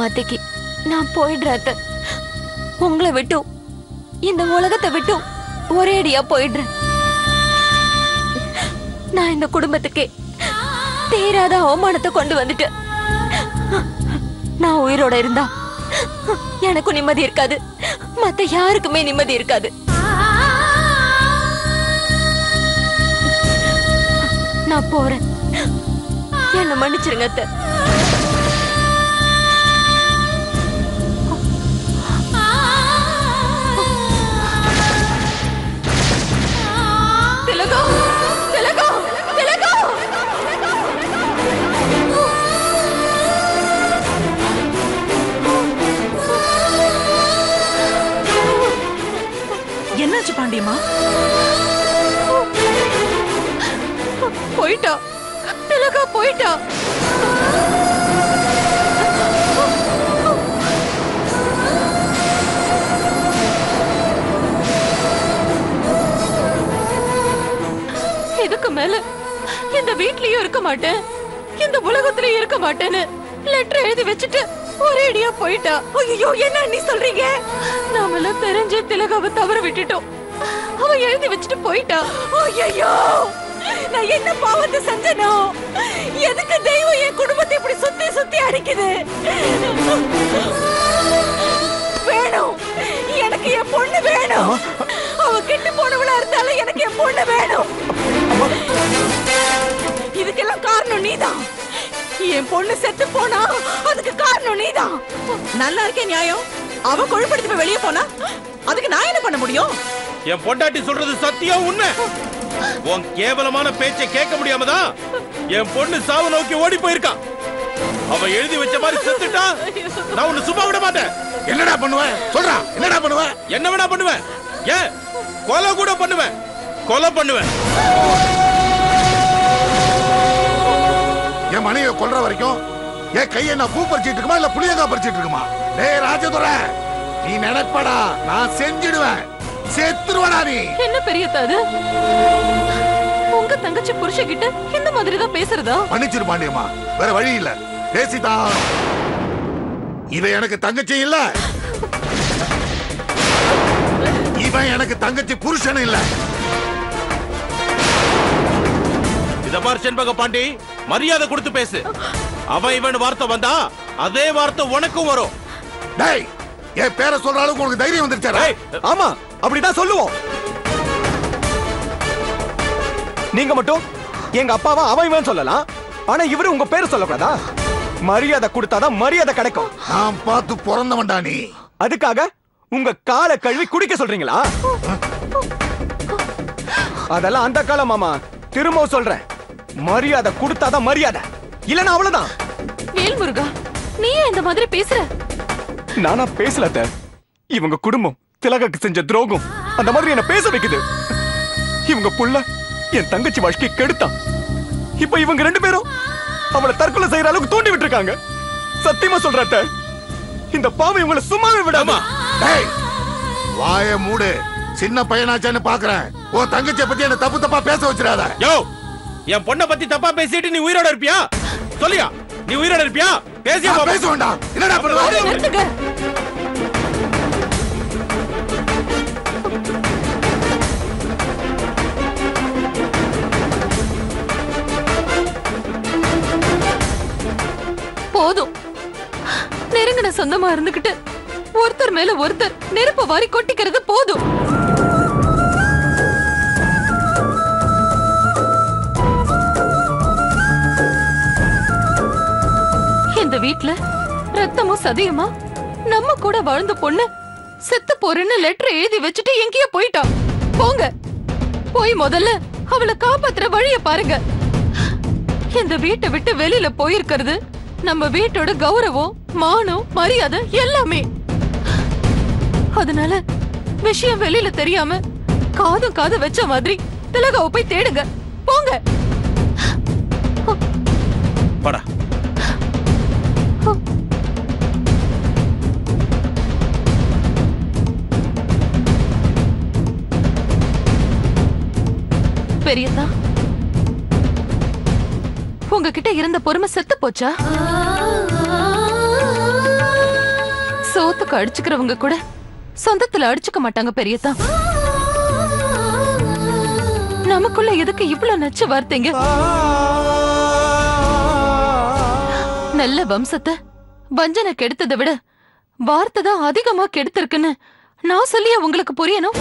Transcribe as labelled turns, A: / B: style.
A: மாத்திக்கு நான் போயிடுறேன் அத்தை. உங்களை விட்டும் இந்த உலகத்தை விட்டும் ஒரேடியா போயிடுறேன். நான் இந்த குடும்பத்துக்கே தீராத அவமானத்தை கொண்டு வந்துட்டேன். நான் உயிரோட இருந்தா எனக்கும் நிம்மதி இருக்காது, மத்த யாருக்குமே நிம்மதி இருக்காது. நான் போறேன், என்ன மன்னிச்சிருங்க அத்தை.
B: என்னாச்சு பாண்டியம்மா?
A: போயிட்டா திலகா, போயிட்டா. இதுக்கு மேல இந்த வீட்லயும் இருக்க மாட்டேன், இந்த உலகத்திலயும் இருக்க மாட்டேன்னு லெட்டர் எழுதி வச்சுட்டு ஒரேடியா போயிட்டா. ஐயோ, என்ன நீ சொல்றீங்க? நாமெல்லாம் தெரிஞ்சு திலகாவை தவற விட்டுட்டோம். அவ எழுதி வச்சுட்டு போயிட்டா. ஐயோ, நான் என்ன பாவத்தை செஞ்சனோ? எதுக்கு தெய்வம் என் குடும்பத்தை இப்படி சுத்தி சுத்தி அடிக்குது? வேணும், எனக்கு என் பொண்ணு வேணும். அவ கெட்டு போனவளா இருந்தாலும் எனக்கு என் பொண்ணு வேணும். இதுக்கெல்லாம் காரணம் நீதான். என் பொண்ணு செத்து போனா அதுக்கு காரணம் நீதான்.
B: நல்லா இருக்கே நியாயம். அவ கொழுப்படுத்தி வெளியே போனா அதுக்கு நான் என்ன பண்ண முடியும்?
C: என் பொண்டாட்டி சொல்றது சத்தியம், உண்மை. உன் கேவலமான பேச்சை கேட்க முடியாமதான் என் பொண்ணு சாவு நோக்கி ஓடி போயிருக்கா. அவ எழுதி வச்ச மாதிரி செத்துட்டா நான் உன்னை சும்மா விட மாட்டேன்.
D: என்னடா பண்ணுவேன் சொல்றா? என்னடா பண்ணுவேன்?
C: என்ன வேணா பண்ணுவேன். ஏன் கொலை கூட பண்ணுவேன், கொலை பண்ணுவேன்.
D: என் மனைவியை கொல்ற வரைக்கும் என் கையை நான் பூ பறிச்சிட்டு இருக்குமா இல்ல புளியங்கா பறிச்சிட்டு இருக்குமா? டேய் ராஜதுரை, நீ நினைப்படா, நான் செஞ்சிடுவேன். செத்துருவடா நீ.
A: என்ன பெரியதா அது? உங்க தங்கச்சி புருஷகிட்ட இந்த மாதிரி தான் பேசுறதா?
D: மன்னிச்சிரு பாண்டியம்மா, வேற வழி இல்ல, பேசிதான். இவன் எனக்கு தங்கச்சி இல்ல, இவன் எனக்கு தங்கச்சி புருஷன் இல்ல.
C: இத பார் செண்பக பாண்டி, மரியாதை கொடுத்து பேசு. அவன் இவன் வார்த்தை வந்தா அதே வார்த்தை உனக்கும் வரும்.
D: டேய், என் பேரை சொல்ற அளவுக்கு உனக்கு தைரியம் வந்துருச்சா?
E: ஆமா, அப்படிதான் சொல்லுவோம். நீங்க மட்டும் எங்க அப்பாவா அவன் இவன் சொல்லலாம், ஆனா இவரு உங்க பேரை சொல்லக்கூடாதா? மரியாதை கொடுத்தாதான் மரியாதை கிடைக்கும்.
D: நான் பார்த்து பிறந்தவன்டா நீ.
E: அதுக்காக உங்க காலை கழுவி குடிக்க சொல்றீங்களா? அதெல்லாம் அந்த காலம் மாமா. திரும்பவும் சொல்றேன், மரியாதை கொடுத்தாதான் மரியாதை, இல்லன்னா அவ்வளவுதான்.
A: வேல்முருகா, நீ இந்த மாதிரி பேசுற?
E: நானா பேசல அத்தை. இவங்க குடும்பம் திலகாக்கு செஞ்ச துரோகம் அந்த மாதிரி என்ன பேச வைக்குது. இவங்க புள்ள என் தங்கச்சி வாழ்க்கையை கெடுத்தான். இப்ப இவங்க ரெண்டு பேரும் அவளை தற்கொலை செய்யற அளவுக்கு தூண்டி விட்டுருக்காங்க. சத்தியமா சொல்ற அத்தை, இந்த பாவம் இவங்களை சும்மாவே விடாமா.
D: டேய், வாயை மூடு. சின்ன பையனாச்சான்னு பாக்குறேன். உன் தங்கச்சியை பத்தி என்ன தப்பு தப்பா பேச வச்சிடாத.
C: யோ, என் பொண்ணை பத்தி தப்பா பேசிட்டு நீ உயிரோட இருப்பியா? சொல்லியா, நீ உயிரோட இருப்பியா? பேசியா?
D: பேச வேண்டாம். என்னடா பண்ணுவ?
A: போதும், நெருங்கின சொந்தமா இருந்துகிட்டு ஒருத்தர் மேல ஒருத்தர் நெருப்பு வாரி கொட்டிக்கிறது போதும். இந்த வீட்ல ரத்தமும் சதையுமா நம்ம கூட வாழ்ந்த பொண்ணு செத்து போறேன்னு லெட்டர் எழுதி வச்சுட்டு எங்கேயோ போயிட்டா. போங்க, போய் முதல்ல அவளை காப்பாத்துற வழிய பாருங்க. இந்த வீட்டை விட்டு வெளியில போயிருக்கிறது நம்ம வீட்டோட கௌரவம், மானம், மரியாதை எல்லாமே. அதனால விஷயம் வெளியில தெரியாம காதும் காது வச்ச மாதிரி திலகாவை போய் தேடுங்க. போங்க.
C: படா.
A: பெரியதா, உங்ககிட்ட இருந்த பொறுமை செத்து போச்சா? சோத்துக்கு அடிச்சுக்கிறவங்க கூட சொந்தத்துல அடிச்சுக்க மாட்டாங்க பெரியதா. நமக்குள்ள எதுக்கு இவ்வளவு நச்சு வார்த்தைங்க? நல்ல வம்சத்தை வஞ்சனை கெடுத்ததை விட வார்த்தை தான் அதிகமா கெடுத்திருக்குன்னு நான் சொல்லியா உங்களுக்கு புரியணும்?